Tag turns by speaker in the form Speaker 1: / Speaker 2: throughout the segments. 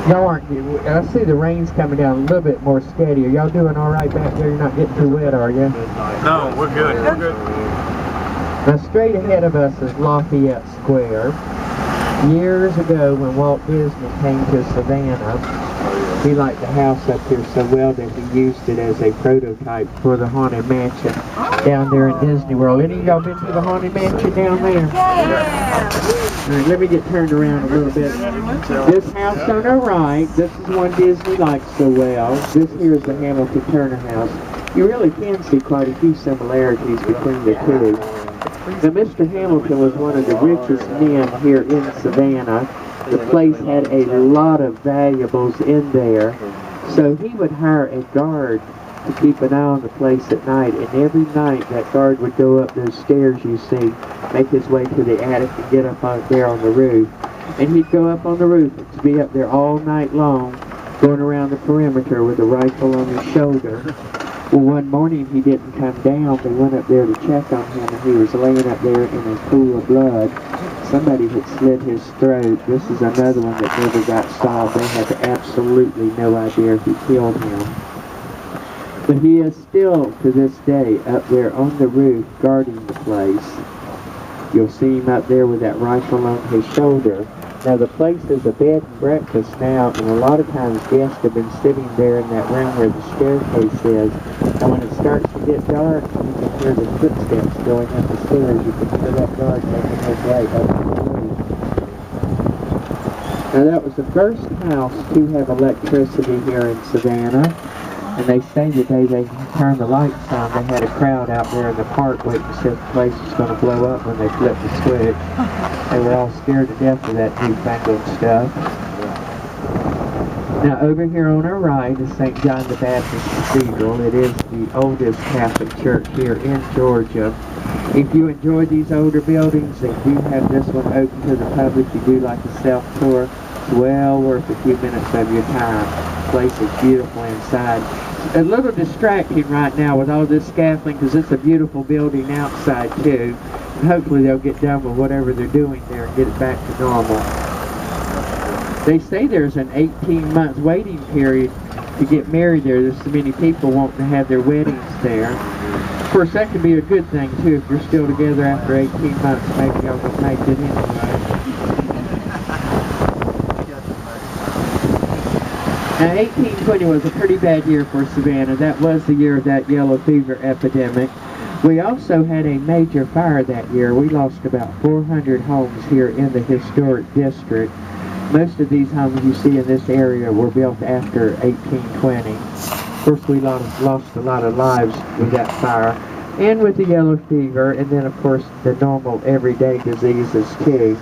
Speaker 1: Y'all aren't, I see the rain's coming down a little bit more steady. Are y'all doing all right back there? You're not getting too wet, are you?
Speaker 2: No, we're good. We're good.
Speaker 1: Now straight ahead of us is Lafayette Square. Years ago when Walt Disney came to Savannah, he liked the house up here so well that he used it as a prototype for the Haunted Mansion down there in Disney World. Any of y'all been to the Haunted Mansion down there?
Speaker 3: Yeah.
Speaker 1: All right, let me get turned around a little bit. This house on our right, this is one Disney likes so well. This here is the Hamilton Turner house. You really can see quite a few similarities between the two. Now, Mr. Hamilton was one of the richest men here in Savannah. The place had a lot of valuables in there, so he would hire a guard to keep an eye on the place at night, and every night that guard would go up those stairs you see, make his way to the attic and get up on there on the roof. And he'd go up on the roof to be up there all night long, going around the perimeter with a rifle on his shoulder. Well, one morning he didn't come down. They went up there to check on him, and he was laying up there in a pool of blood. Somebody had slit his throat. This is another one that never got solved. They had absolutely no idea who killed him. But he is still, to this day, up there on the roof guarding the place. You'll see him up there with that rifle on his shoulder. Now the place is a bed and breakfast now, and a lot of times guests have been sitting there in that room where the staircase is. And when it starts to get dark, you can hear the footsteps going up the stairs. You can hear that guard making his way up the roof. Now that was the first house to have electricity here in Savannah. And they say the day they turned the lights on, they had a crowd out there in the park waiting to see if the place was going to blow up when they flipped the switch. They were all scared to death of that newfangled stuff. Now over here on our right is St. John the Baptist Cathedral. It is the oldest Catholic church here in Georgia. If you enjoy these older buildings, they do have this one open to the public. You do like a self-tour. It's well worth a few minutes of your time. The place is beautiful inside. A little distracting right now with all this scaffolding because it's a beautiful building outside too. And hopefully they'll get done with whatever they're doing there and get it back to normal. They say there's an 18-month waiting period to get married there. There's so many people wanting to have their weddings there. Of course, that could be a good thing too. If you're still together after 18 months, maybe y'all will make it anyway. Now, 1820 was a pretty bad year for Savannah. That was the year of that yellow fever epidemic. We also had a major fire that year. We lost about 400 homes here in the historic district. Most of these homes you see in this area were built after 1820. Of course, we lost a lot of lives with that fire and with the yellow fever, and then, of course, the normal everyday diseases, too.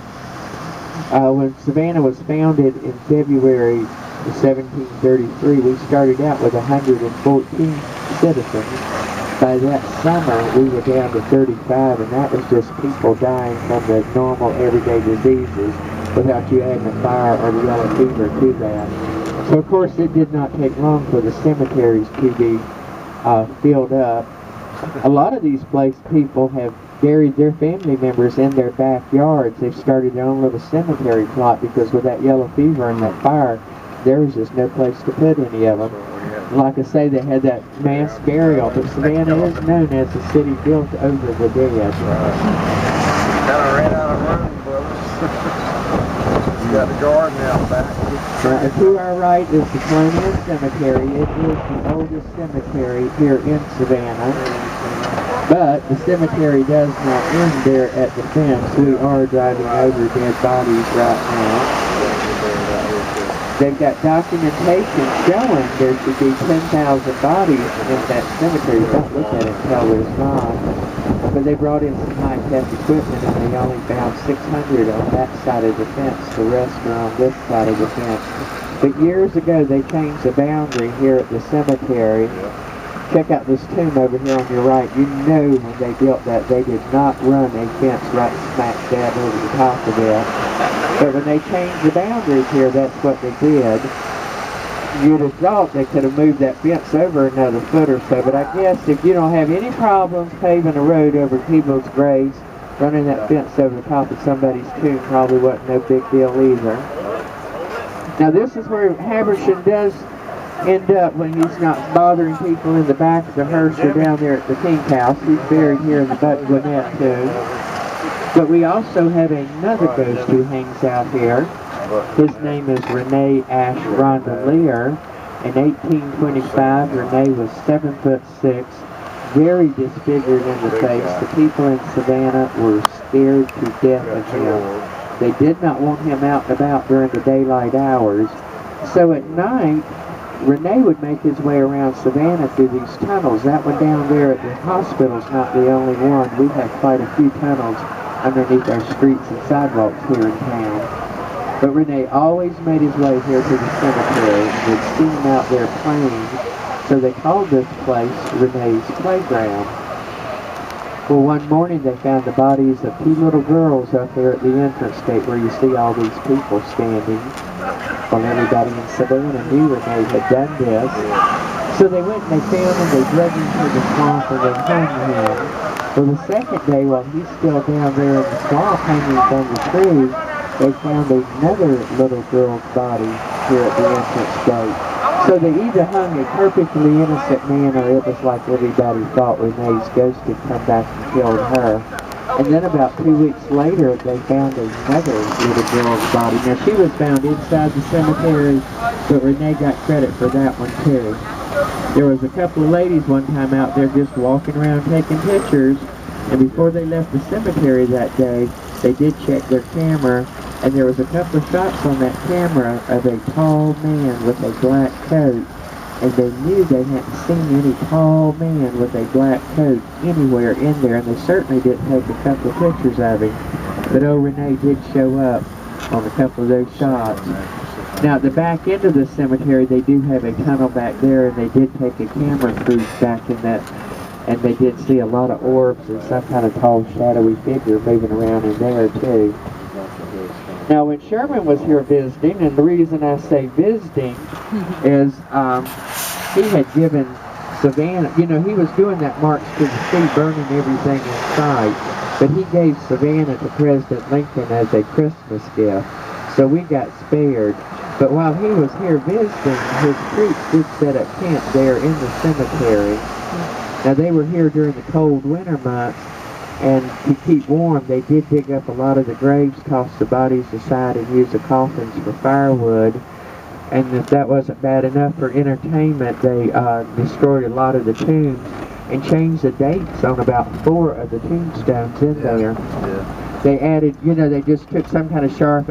Speaker 1: When Savannah was founded in February 1733, we started out with 114 citizens. By that summer, we were down to 35, and that was just people dying from the normal everyday diseases without you adding the fire or the yellow fever to that. So, of course, it did not take long for the cemeteries to be filled up. A lot of these people have buried their family members in their backyards. They've started their own little cemetery plot because with that yellow fever and that fire, there was just no place to put any of them. Like I say, they had that mass burial, but Savannah is known as the city built over the dead.
Speaker 2: Kind of ran out of room, brothers. You got the garden out back.
Speaker 1: Now, to our right is the Colonial Cemetery. It is the oldest cemetery here in Savannah. But the cemetery does not end there at the fence. We are driving over dead bodies right now. They've got documentation showing there should be 10,000 bodies in that cemetery. Don't look at it and tell there's not. But they brought in some high-tech equipment and they only found 600 on that side of the fence. The rest are on this side of the fence. But years ago they changed the boundary here at the cemetery. Check out this tomb over here on your right. You know when they built that, they did not run a fence right smack dab over the top of it. But when they changed the boundaries here, that's what they did. You'd have thought they could have moved that fence over another foot or so, but I guess if you don't have any problems paving a road over people's graves, running that fence over the top of somebody's tomb probably wasn't no big deal either. Now this is where Haversham does end up when he's not bothering people in the back of the hearse or down there at the King House. He's buried here in the Button Gwinnett tomb. But we also have another ghost who hangs out here. His name is Renee Randolier. In 1825, Renee was 7'6", very disfigured in the face. The people in Savannah were scared to death of him. They did not want him out and about during the daylight hours. So at night, Renee would make his way around Savannah through these tunnels. That one down there at the hospital's not the only one. We have quite a few tunnels underneath our streets and sidewalks here in town. But Renee always made his way here to the cemetery and would see him out there playing. So they called this place Renee's Playground. Well, one morning they found the bodies of two little girls up there at the entrance gate where you see all these people standing. Well, everybody in Savannah knew Renee had done this. So they went and they found him, they dragged him to the swamp and they hung him. Well, the second day, while he's still down there in the swamp hanging from the tree, they found another little girl's body here at the entrance gate. So they either hung a perfectly innocent man, or it was like everybody thought Renee's ghost had come back and killed her. And then about 2 weeks later, they found another little girl's body. Now, she was found inside the cemetery, but Renee got credit for that one, too. There was a couple of ladies one time out there just walking around taking pictures, and before they left the cemetery that day, they did check their camera, and there was a couple of shots on that camera of a tall man with a black coat, and they knew they hadn't seen any tall man with a black coat anywhere in there, and they certainly didn't take a couple of pictures of him. But old Renee did show up on a couple of those shots. Now at the back end of the cemetery, they do have a tunnel back there, and they did take a camera crew back in that, and they did see a lot of orbs and some kind of tall shadowy figure moving around in there too. Now when Sherman was here visiting, and the reason I say visiting is he had given Savannah, you know, he was doing that march to the sea, burning everything in sight, but he gave Savannah to President Lincoln as a Christmas gift, so we got spared. But while he was here visiting, his troops did set up camp there in the cemetery. Now they were here during the cold winter months, and to keep warm, they did dig up a lot of the graves, toss the bodies aside, and use the coffins for firewood. And if that wasn't bad enough for entertainment, they destroyed a lot of the tombs and changed the dates on about 4 of the tombstones in there. Yeah. They added, you know, they just took some kind of sharp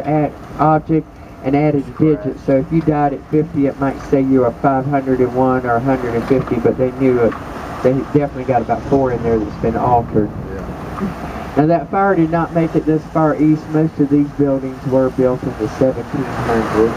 Speaker 1: object and added a digit. So if you died at 50, it might say you were 501 or 150, but they knew it. They definitely got about 4 in there that's been altered. Yeah. Now that fire did not make it this far east. Most of these buildings were built in the 1700s.